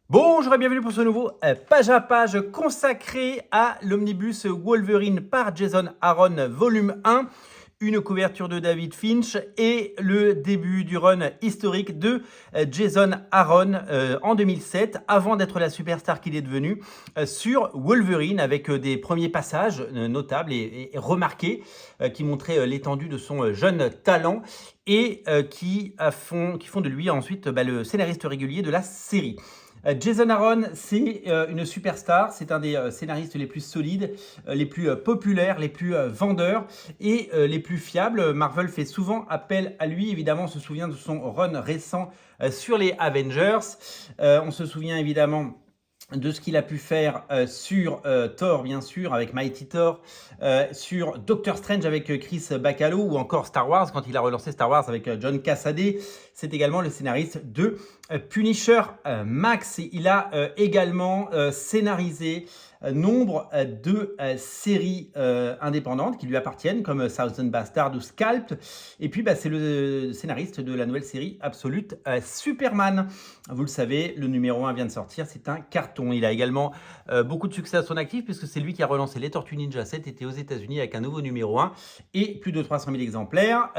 Bonjour et bienvenue pour ce nouveau page à page consacré à l'omnibus Wolverine par Jason Aaron volume 1, une couverture de David Finch et le début du run historique de Jason Aaron en 2007 avant d'être la superstar qu'il est devenu sur Wolverine avec des premiers passages notables et remarqués qui montraient l'étendue de son jeune talent et qui font de lui ensuite le scénariste régulier de la série. Jason Aaron, c'est une superstar, c'est un des scénaristes les plus solides, les plus populaires, les plus vendeurs et les plus fiables. Marvel fait souvent appel à lui, évidemment on se souvient de son run récent sur les Avengers, on se souvient évidemment de ce qu'il a pu faire sur Thor, bien sûr, avec Mighty Thor, sur Doctor Strange avec Chris Bachalo, ou encore Star Wars, quand il a relancé Star Wars avec John Cassaday. C'est également le scénariste de Punisher Max. Et il a également scénarisé nombre de séries indépendantes qui lui appartiennent, comme Thousand Bastard ou Scalped. Et puis, c'est le scénariste de la nouvelle série Absolute Superman. Vous le savez, le numéro 1 vient de sortir, c'est un carton. Il a également beaucoup de succès à son actif, puisque c'est lui qui a relancé les Tortues Ninja cet été aux États-Unis avec un nouveau numéro 1 et plus de 300 000 exemplaires.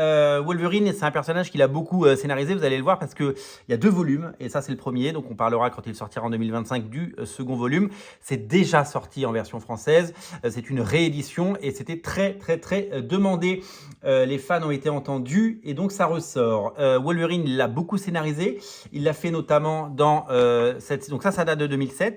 Wolverine, c'est un personnage qu'il a beaucoup scénarisé, vous allez le voir, parce qu'il y a 2 volumes, et ça c'est le premier, donc on parlera quand il sortira en 2025 du second volume. C'est déjà sorti en version française, c'est une réédition, et c'était très demandé. Les fans ont été entendus, et donc ça ressort. Wolverine, il l'a beaucoup scénarisé, il l'a fait notamment dans donc ça date de 2007,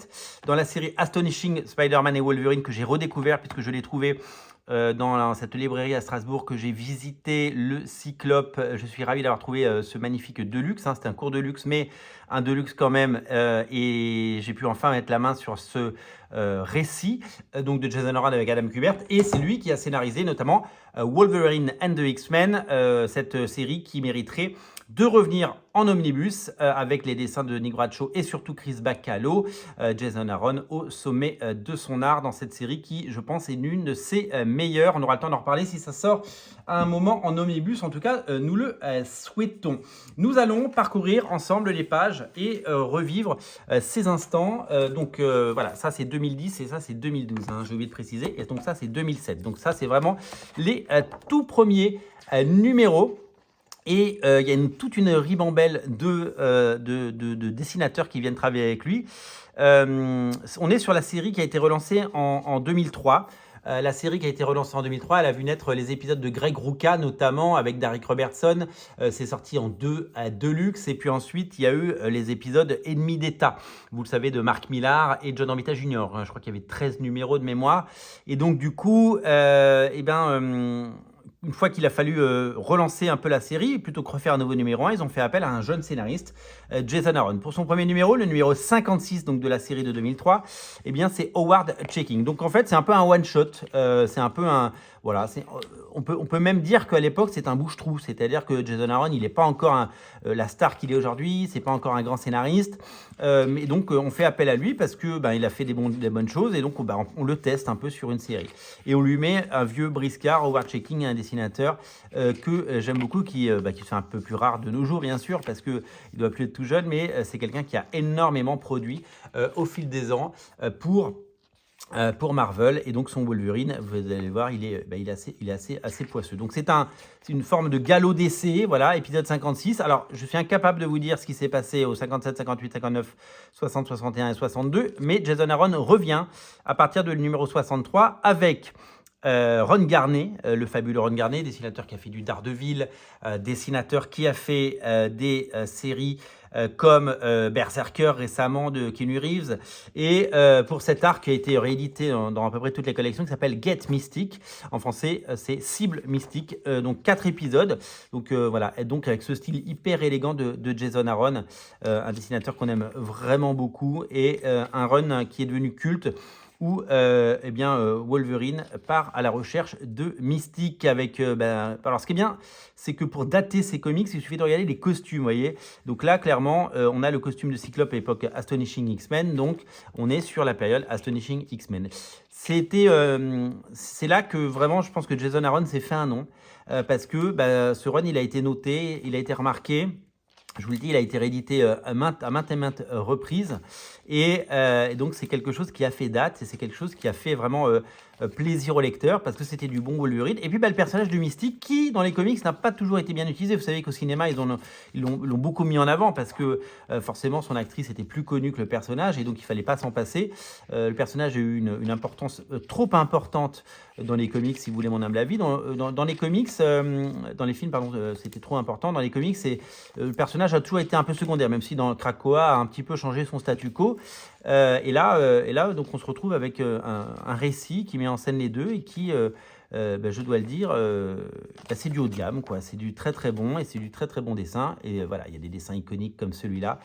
dans la série Astonishing Spider-Man et Wolverine, que j'ai redécouvert puisque je l'ai trouvé dans cette librairie à Strasbourg, que j'ai visité, le Cyclope. Je suis ravi d'avoir trouvé ce magnifique Deluxe, c'était un court Deluxe, mais un Deluxe quand même, et j'ai pu enfin mettre la main sur ce récit donc de Jason Aaron avec Adam Kubert, et c'est lui qui a scénarisé notamment Wolverine and the X-Men, cette série qui mériterait de revenir en omnibus avec les dessins de Nick Bradshaw et surtout Chris Bachalo. Jason Aaron au sommet de son art dans cette série qui, je pense, est l'une de ses meilleures. On aura le temps d'en reparler si ça sort à un moment en omnibus. En tout cas, nous le souhaitons. Nous allons parcourir ensemble les pages et revivre ces instants. Voilà, ça c'est 2010 et ça c'est 2012. J'ai oublié de préciser. Et donc ça c'est 2007. Donc ça c'est vraiment les tout premiers numéros. Et il y a toute une ribambelle de dessinateurs qui viennent travailler avec lui. On est sur la série qui a été relancée en 2003. La série qui a été relancée en 2003, elle a vu naître les épisodes de Greg Rucka, notamment avec Derek Robertson. C'est sorti en 2 Deluxe. Et puis ensuite, il y a eu les épisodes Ennemis d'État, vous le savez, de Mark Millar et John Romita Jr. Je crois qu'il y avait 13 numéros de mémoire. Et donc, du coup, une fois qu'il a fallu relancer un peu la série, plutôt que refaire un nouveau numéro 1, ils ont fait appel à un jeune scénariste, Jason Aaron. Pour son premier numéro, le numéro 56 donc, de la série de 2003, c'est Howard Checking. Donc en fait, c'est un peu un one-shot, c'est un peu un... Voilà, on peut même dire qu'à l'époque, c'est un bouche-trou. C'est-à-dire que Jason Aaron, il n'est pas encore la star qu'il est aujourd'hui, c'est pas encore un grand scénariste. Mais donc, on fait appel à lui parce que il a fait des bonnes choses, et donc on le teste un peu sur une série. Et on lui met un vieux briscard, Howard Checking, un dessinateur que j'aime beaucoup, qui fait un peu plus rare de nos jours, bien sûr, parce qu'il ne doit plus être tout jeune, mais c'est quelqu'un qui a énormément produit au fil des ans pour Marvel, et donc son Wolverine, vous allez voir, il est assez poisseux. Donc c'est une forme de galop d'essai, voilà, épisode 56. Alors je suis incapable de vous dire ce qui s'est passé au 57, 58, 59, 60, 61 et 62, mais Jason Aaron revient à partir de numéro 63 avec Ron Garney, le fabuleux Ron Garney, dessinateur qui a fait du Daredevil, dessinateur qui a fait des séries comme Berserker récemment de Keanu Reeves, et pour cet arc qui a été réédité dans à peu près toutes les collections, qui s'appelle Get Mystic. En français, c'est Cible Mystique, donc 4 épisodes. Donc voilà, et donc avec ce style hyper élégant de Jason Aaron, un dessinateur qu'on aime vraiment beaucoup, et un run qui est devenu culte, où Wolverine part à la recherche de Mystique avec... alors ce qui est bien, c'est que pour dater ces comics, il suffit de regarder les costumes, vous voyez. Donc là, clairement, on a le costume de Cyclope à l'époque Astonishing X-Men, donc on est sur la période Astonishing X-Men. C'est là que vraiment, je pense que Jason Aaron s'est fait un nom, parce que ce run, il a été noté, il a été remarqué. Je vous le dis, il a été réédité à maintes et maintes reprises. Et donc, c'est quelque chose qui a fait date et c'est quelque chose qui a fait vraiment plaisir au lecteur parce que c'était du bon Wolverine. Et puis, le personnage du Mystique qui, dans les comics, n'a pas toujours été bien utilisé. Vous savez qu'au cinéma, ils l'ont beaucoup mis en avant parce que forcément, son actrice était plus connue que le personnage et donc il ne fallait pas s'en passer. Le personnage a eu une importance trop importante dans les comics, si vous voulez mon humble avis. Dans les comics, dans les films, pardon, c'était trop important. Dans les comics, le personnage a toujours été un peu secondaire, même si dans Krakoa a un petit peu changé son statu quo. Et là, donc on se retrouve avec un récit qui met en scène les deux et qui, je dois le dire, c'est du haut de gamme, quoi. C'est du très très bon et c'est du très très bon dessin. Et voilà, il y a des dessins iconiques comme celui-là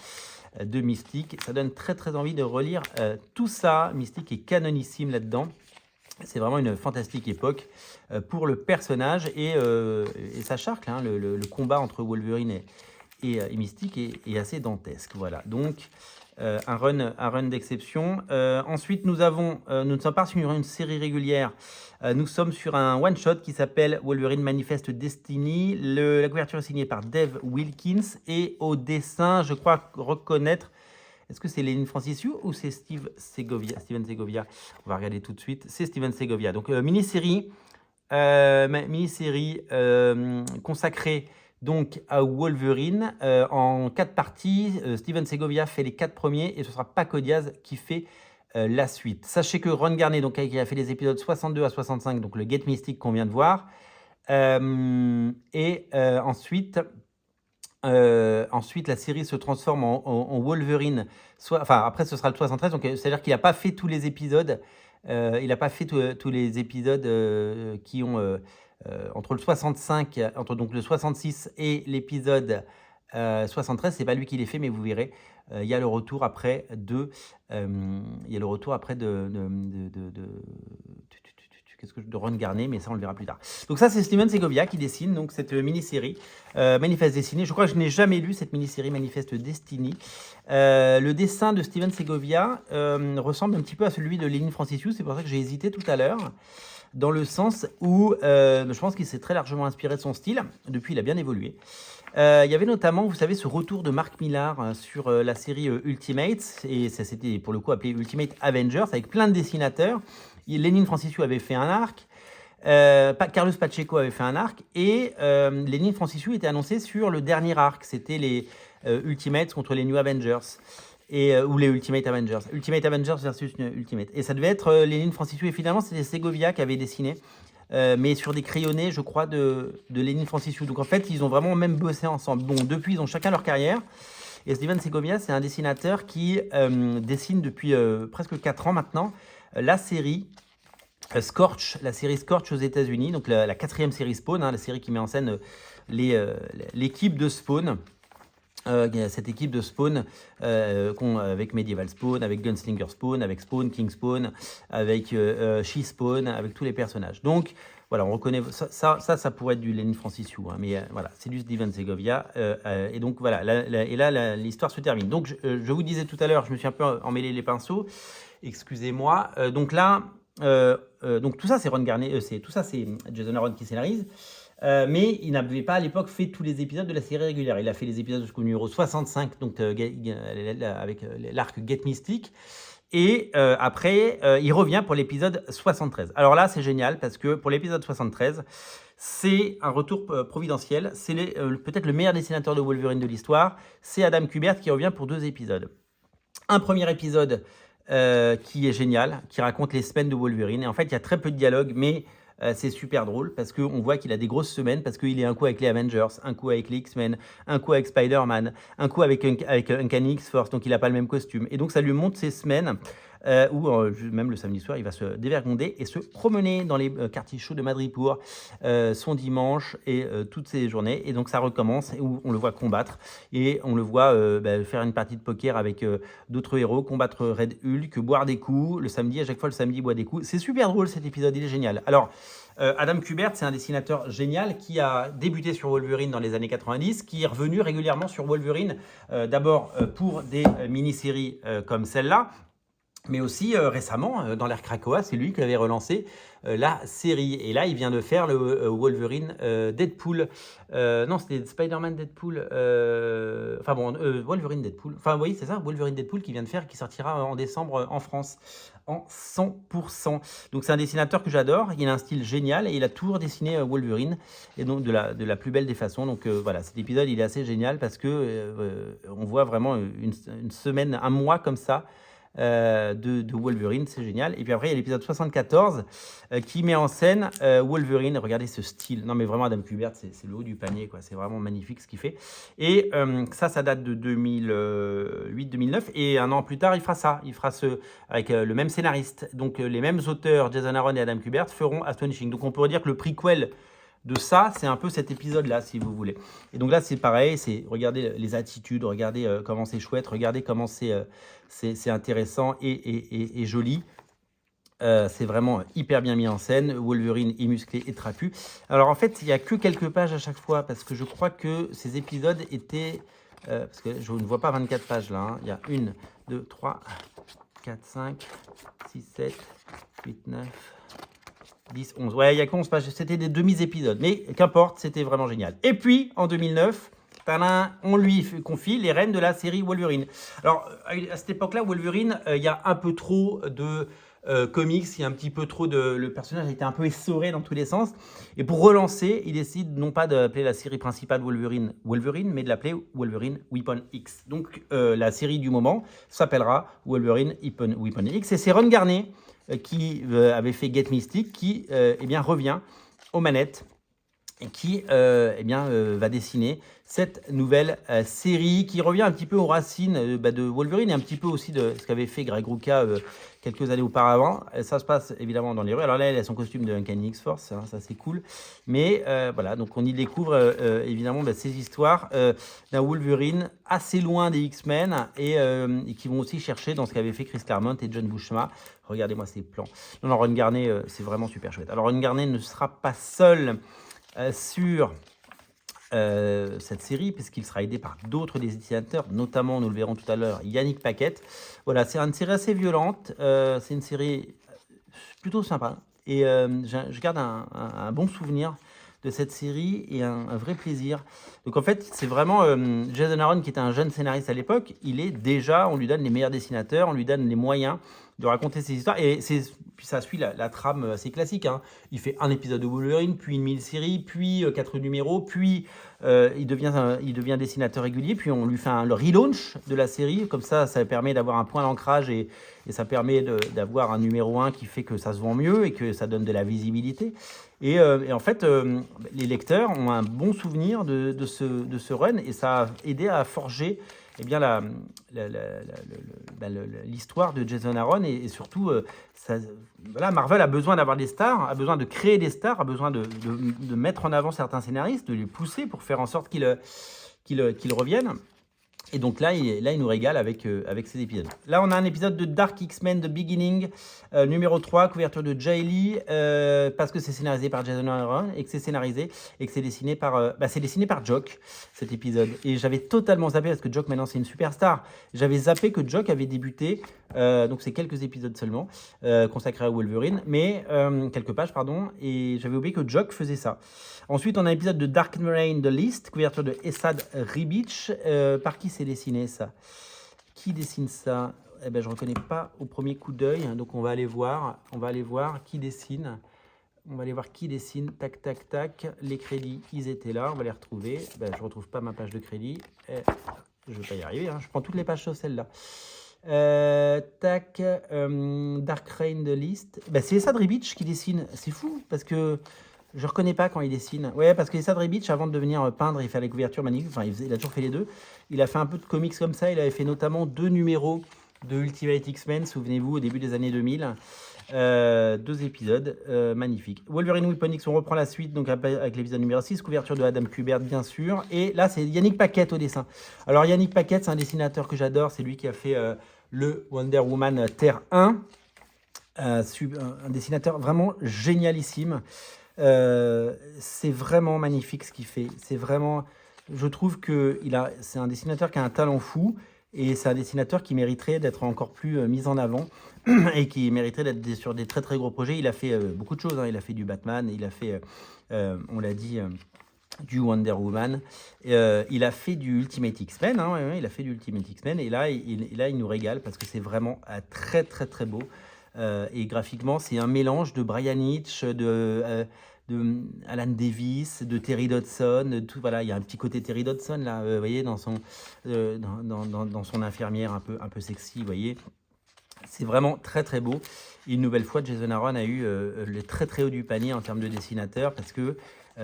de Mystique. Ça donne très très envie de relire tout ça. Mystique est canonissime là-dedans. C'est vraiment une fantastique époque pour le personnage et sa charcle. Hein, le combat entre Wolverine et Mystique est assez dantesque. Voilà, donc un run d'exception. Ensuite, nous ne sommes pas sur une série régulière. Nous sommes sur un one-shot qui s'appelle Wolverine Manifest Destiny. La couverture est signée par Dave Wilkins et au dessin, je crois reconnaître. Est-ce que c'est Lenin Franciszek ou c'est Steven Segovia? On va regarder tout de suite. C'est Steven Segovia. Donc, mini-série consacrée donc à Wolverine en 4 parties. Steven Segovia fait les 4 premiers et ce sera Paco Diaz qui fait la suite. Sachez que Ron Garney donc, qui a fait les épisodes 62 à 65, donc le Get Mystic qu'on vient de voir. Ensuite, la série se transforme en Wolverine. Après, ce sera le 73. Donc, c'est-à-dire qu'il n'a pas fait tous les épisodes. Il n'a pas fait tous les épisodes qui ont entre le 65, entre donc le 66 et l'épisode 73. C'est pas lui qui les fait, mais vous verrez. Il y a le retour après de Ron Garney, mais ça on le verra plus tard. Donc ça c'est Steven Segovia qui dessine donc cette mini-série Manifest Destiny. Je crois que je n'ai jamais lu cette mini-série Manifest Destiny. Le dessin de Steven Segovia ressemble un petit peu à celui de Lenin Franciszek, c'est pour ça que j'ai hésité tout à l'heure, dans le sens où je pense qu'il s'est très largement inspiré de son style. Depuis, il a bien évolué. Il y avait notamment, vous savez, ce retour de Mark Millar sur la série Ultimate, et ça s'était pour le coup appelé Ultimate Avengers, avec plein de dessinateurs. Lenin Franciszek avait fait un arc, Carlos Pacheco avait fait un arc, et Lenin Franciszek était annoncé sur le dernier arc, c'était les Ultimates contre les New Avengers. Ou les Ultimate Avengers. Ultimate Avengers versus Ultimate. Et ça devait être Lenin Franciszek, et finalement c'était Segovia qui avait dessiné, mais sur des crayonnés, je crois, de Lenin Franciszek. Donc en fait, ils ont vraiment même bossé ensemble. Bon, depuis, ils ont chacun leur carrière. Et Steven Segovia, c'est un dessinateur qui dessine depuis presque 4 ans maintenant la série Scorch, aux États-Unis, donc la 4e série Spawn, hein, la série qui met en scène l'équipe de Spawn. Cette équipe de Spawn avec Medieval Spawn, avec Gunslinger Spawn, avec Spawn, King Spawn, avec She-Spawn, avec tous les personnages. Donc voilà, on reconnaît ça pourrait être du Lenin Franciszek, hein, mais voilà, c'est du Steven Segovia. Et donc voilà, l'histoire se termine. Donc je vous disais tout à l'heure, je me suis un peu emmêlé les pinceaux, excusez-moi. Donc là, donc tout ça c'est Ron Garney, tout ça c'est Jason Aaron qui scénarise. Mais il n'avait pas à l'époque fait tous les épisodes de la série régulière. Il a fait les épisodes jusqu'au numéro 65, donc avec l'arc Get Mystic. Et après, il revient pour l'épisode 73. Alors là, c'est génial parce que pour l'épisode 73, c'est un retour providentiel. C'est peut-être le meilleur dessinateur de Wolverine de l'histoire. C'est Adam Kubert qui revient pour 2 épisodes. Un premier épisode qui est génial, qui raconte les semaines de Wolverine. Et en fait, il y a très peu de dialogue, mais c'est super drôle parce qu'on voit qu'il a des grosses semaines parce qu'il est un coup avec les Avengers, un coup avec les X-Men, un coup avec Spider-Man, un coup avec Uncanny X-Force, donc il n'a pas le même costume. Et donc ça lui montre ces semaines où même le samedi soir, il va se dévergonder et se promener dans les quartiers chauds de Madripour son dimanche et toutes ces journées. Et donc ça recommence où on le voit combattre et on le voit faire une partie de poker avec d'autres héros, combattre Red Hulk, boire des coups. Le samedi, à chaque fois, le samedi, il boit des coups. C'est super drôle cet épisode, il est génial. Alors, Adam Kubert, c'est un dessinateur génial qui a débuté sur Wolverine dans les années 90, qui est revenu régulièrement sur Wolverine, d'abord pour des mini-séries comme celle-là, Mais aussi récemment, dans l'ère Krakoa, c'est lui qui avait relancé la série. Et là, il vient de faire le Wolverine Deadpool. Non, c'était Spider-Man Deadpool. Enfin bon, Wolverine Deadpool. Enfin oui, c'est ça, Wolverine Deadpool qui vient de faire, qui sortira en décembre en France en 100%. Donc c'est un dessinateur que j'adore. Il a un style génial et il a toujours dessiné Wolverine et donc de la plus belle des façons. Donc voilà, cet épisode il est assez génial parce que on voit vraiment une semaine, un mois comme ça de Wolverine, c'est génial. Et puis après, il y a l'épisode 74 qui met en scène Wolverine. Regardez ce style. Non, mais vraiment, Adam Kubert, c'est le haut du panier, quoi. C'est vraiment magnifique ce qu'il fait. Et ça date de 2008-2009. Et un an plus tard, il fera ça. Il fera avec le même scénariste. Donc, les mêmes auteurs, Jason Aaron et Adam Kubert, feront Astonishing. Donc, on pourrait dire que le prequel de ça, c'est un peu cet épisode-là, si vous voulez. Et donc là, c'est pareil, regardez les attitudes, regardez comment c'est chouette, regardez comment c'est intéressant et joli. C'est vraiment hyper bien mis en scène. Wolverine est musclé et trapu. Alors en fait, il n'y a que quelques pages à chaque fois, parce que je crois que ces épisodes étaient... parce que je ne vois pas 24 pages là. Hein. Il y a 1, 2, 3, 4, 5, 6, 7, 8, 9... 10, 11. Ouais, il y a que 11 pages. C'était des demi-épisodes. Mais qu'importe, c'était vraiment génial. Et puis, en 2009, on lui confie les rênes de la série Wolverine. Alors, à cette époque-là, Wolverine, il y a un peu trop de comics. Il y a un petit peu trop de... Le personnage a été un peu essoré dans tous les sens. Et pour relancer, il décide non pas d'appeler la série principale Wolverine, mais de l'appeler Wolverine Weapon X. Donc, la série du moment s'appellera Wolverine Weapon X. Et c'est Ron Garnet qui avait fait Get Mystic, qui eh bien, revient aux manettes et qui va dessiner cette nouvelle série qui revient un petit peu aux racines de Wolverine et un petit peu aussi de ce qu'avait fait Greg Rucka quelques années auparavant. Ça se passe évidemment dans les rues. Alors là, elle a son costume de Uncanny X-Force, hein, ça c'est cool. Mais voilà, donc on y découvre évidemment ces histoires d'un Wolverine assez loin des X-Men et qui vont aussi chercher dans ce qu'avaient fait Chris Claremont et John Buscema. Regardez-moi ces plans. Non, Ron Garnet, c'est vraiment super chouette. Alors Ron Garnet ne sera pas seul sur cette série, puisqu'il sera aidé par d'autres dessinateurs, notamment, nous le verrons tout à l'heure, Yannick Paquette. Voilà, c'est une série assez violente, c'est une série plutôt sympa, et je garde un bon souvenir de cette série et un vrai plaisir. Donc en fait, c'est vraiment Jason Aaron qui était un jeune scénariste à l'époque, on lui donne les meilleurs dessinateurs, on lui donne les moyens de raconter ses histoires, et puis ça suit la trame assez classique. Hein. Il fait un épisode de Wolverine, puis une mini-série, puis 4 numéros, puis il devient dessinateur régulier, puis on lui fait le relaunch de la série, comme ça permet d'avoir un point d'ancrage et ça permet d'avoir un numéro 1 qui fait que ça se vend mieux et que ça donne de la visibilité. Et en fait, les lecteurs ont un bon souvenir de ce run et ça a aidé à forger bien l'histoire de Jason Aaron et surtout, voilà, Marvel a besoin d'avoir des stars, a besoin de créer des stars, a besoin de mettre en avant certains scénaristes, de les pousser pour faire en sorte qu'ils reviennent. Et donc là, il nous régale avec ces épisodes. Là, on a un épisode de Dark X-Men The Beginning, numéro 3, couverture de Jay Lee, parce que c'est scénarisé par Jason Aaron et que c'est scénarisé et que c'est dessiné par Jock, cet épisode. Et j'avais totalement zappé, parce que Jock maintenant c'est une superstar, j'avais zappé que Jock avait débuté, donc c'est quelques épisodes seulement, consacrés à Wolverine, mais quelques pages, pardon, et j'avais oublié que Jock faisait ça. Ensuite, on a un épisode de Dark Reign The List, couverture de Esad Ribic. Par qui c'est dessiné ça? Qui dessine ça? Eh ben, je ne reconnais pas au premier coup d'œil, donc on va aller voir qui dessine. On va aller voir qui dessine. Tac, tac, tac. Les crédits, ils étaient là. On va les retrouver. Ben, je ne retrouve pas ma page de crédit. Je ne vais pas y arriver. Hein. Je prends toutes les pages sauf celle-là. Dark Reign The List. Ben, c'est Esad Ribic qui dessine. C'est fou parce que je ne reconnais pas quand il dessine. Ouais, parce que Esad Ribic, avant de devenir peintre et faire les couvertures magnifiques, enfin, il a toujours fait les deux. Il a fait un peu de comics comme ça. Il avait fait notamment 2 numéros de Ultimate X-Men, souvenez-vous, au début des années 2000. 2 épisodes magnifiques. Wolverine Weapon X, on reprend la suite donc avec l'épisode numéro 6, couverture de Adam Kubert, bien sûr. Et là, c'est Yannick Paquette au dessin. Alors, Yannick Paquette, c'est un dessinateur que j'adore. C'est lui qui a fait le Wonder Woman Terre 1. Un dessinateur vraiment génialissime. C'est vraiment magnifique ce qu'il fait. C'est vraiment, je trouve que c'est un dessinateur qui a un talent fou Et c'est un dessinateur qui mériterait d'être encore plus mis en avant et qui mériterait d'être sur des très très gros projets. Il a fait beaucoup de choses, hein. Il a fait du Batman, il a fait, on l'a dit, du Wonder Woman. Il a fait du Ultimate X-Men, hein, ouais, il a fait du Ultimate X-Men. Et là, il nous régale parce que c'est vraiment très très très beau. Et graphiquement, c'est un mélange de Brian Hitch, de Alan Davis, de Terry Dodson, tout, voilà, il y a un petit côté Terry Dodson là, vous voyez, dans son infirmière un peu sexy, vous voyez. C'est vraiment très très beau. Et une nouvelle fois, Jason Aaron a eu le très très haut du panier en termes de dessinateur parce que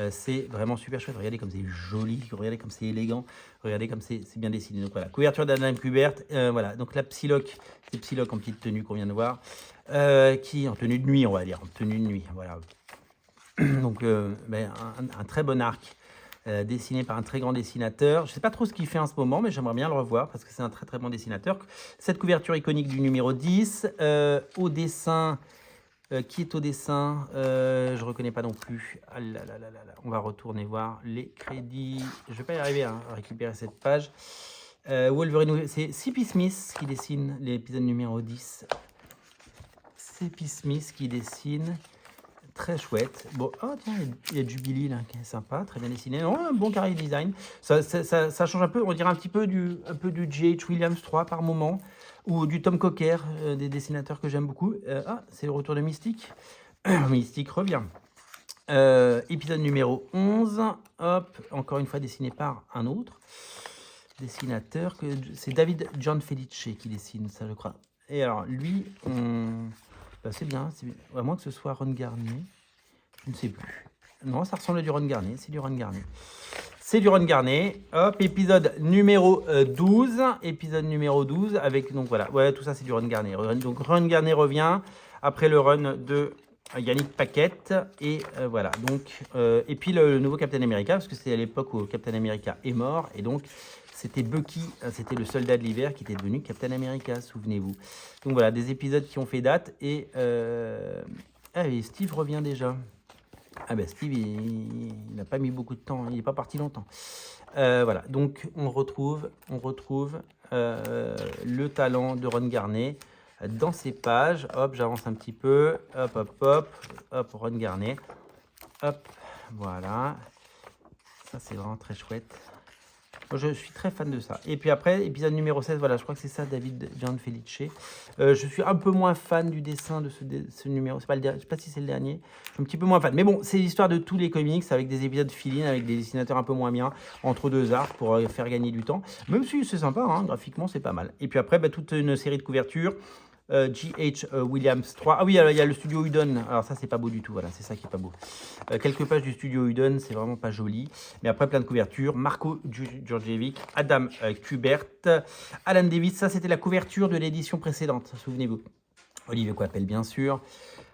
c'est vraiment super chouette. Regardez comme c'est joli, regardez comme c'est élégant, regardez comme c'est bien dessiné. Donc voilà, couverture d'Adam Kubert. Voilà, donc la Psylocke, c'est Psylocke en petite tenue qu'on vient de voir, qui en tenue de nuit, on va dire, en tenue de nuit. Voilà. Donc un très bon arc. Dessiné par un très grand dessinateur. Je ne sais pas trop ce qu'il fait en ce moment, mais j'aimerais bien le revoir parce que c'est un très très bon dessinateur. Cette couverture iconique du numéro 10, au dessin, qui est au dessin, je ne reconnais pas non plus. Ah là là là là là. On va retourner voir les crédits. Je ne vais pas y arriver à récupérer cette page. Wolverine, c'est C.P. Smith qui dessine l'épisode numéro 10. C.P. Smith qui dessine. Très chouette. Bon, oh tiens, il y a Jubilee là, qui est sympa, très bien dessiné. Non, un bon carré design. Ça change un peu, on dirait un petit peu du J.H. Williams 3 par moment, ou du Tom Cocker, des dessinateurs que j'aime beaucoup. C'est le retour de Mystique. Mystique revient. Épisode numéro 11. Hop, encore une fois dessiné par un autre dessinateur. C'est David John Felice qui dessine ça, je crois. Et alors, lui, c'est bien, à moins que ce soit Ron Garnier, je ne sais plus. Non, ça ressemble à du Ron Garnier, c'est du Ron Garnier. C'est du Ron Garnier. Hop, épisode numéro 12. Épisode numéro 12 avec, donc voilà, ouais, tout ça c'est du Ron Garnier. Donc Ron Garnier revient après le run de Yannick Paquette. Et voilà, donc, et puis le nouveau Captain America, parce que c'est à l'époque où Captain America est mort, et donc c'était Bucky, c'était le soldat de l'hiver qui était devenu Captain America, souvenez-vous. Donc voilà, des épisodes qui ont fait date. Et Steve revient déjà. Ah ben Steve, il n'a pas mis beaucoup de temps, il n'est pas parti longtemps. Voilà, donc on retrouve le talent de Ron Garnier dans ces pages. Hop, j'avance un petit peu. Hop, hop, hop. Hop, Ron Garnier. Hop, voilà. Ça, c'est vraiment très chouette. Je suis très fan de ça. Et puis après, épisode numéro 16, voilà, je crois que c'est ça, David John Felice. Je suis un peu moins fan du dessin de ce numéro. Je ne sais pas si c'est le dernier. Je suis un petit peu moins fan. Mais bon, c'est l'histoire de tous les comics avec des épisodes fill-in, avec des dessinateurs un peu moins bien, entre deux arcs pour faire gagner du temps. Même si c'est sympa, hein, graphiquement, c'est pas mal. Et puis après, toute une série de couvertures. J.H. Williams 3. Ah oui, alors, il y a le studio Udon. Alors ça, c'est pas beau du tout. Voilà, c'est ça qui est pas beau. Quelques pages du studio Udon, c'est vraiment pas joli. Mais après, plein de couvertures. Marco Djurdjevic, Adam Kubert, Alan Davis. Ça, c'était la couverture de l'édition précédente, souvenez-vous. Olivier Coipel, bien sûr.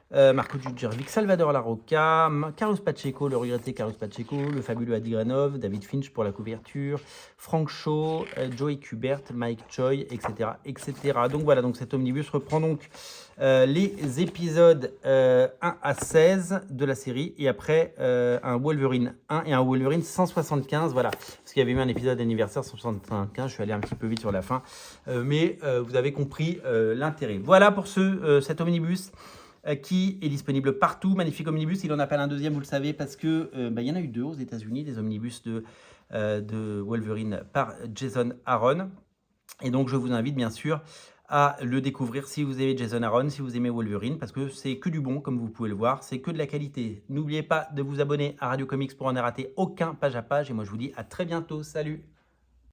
Marco Djurdjevic, Salvador Larroca, Carlos Pacheco, le regretté Carlos Pacheco, le fabuleux Adi Granov, David Finch pour la couverture, Frank Shaw, Joey Kubert, Mike Choi, etc., etc. Donc voilà, donc cet omnibus reprend donc les épisodes 1 à 16 de la série, et après un Wolverine 1 et un Wolverine 175, voilà, parce qu'il y avait eu un épisode anniversaire 175, je suis allé un petit peu vite sur la fin, mais vous avez compris l'intérêt. Voilà pour cet omnibus qui est disponible partout. Magnifique omnibus, il en appelle un deuxième, vous le savez, parce que il y en a eu 2 aux États-Unis, des omnibus de Wolverine par Jason Aaron. Et donc, je vous invite bien sûr à le découvrir si vous aimez Jason Aaron, si vous aimez Wolverine, parce que c'est que du bon, comme vous pouvez le voir, c'est que de la qualité. N'oubliez pas de vous abonner à Radio Comics pour en ne rater aucun page à page. Et moi, je vous dis à très bientôt. Salut!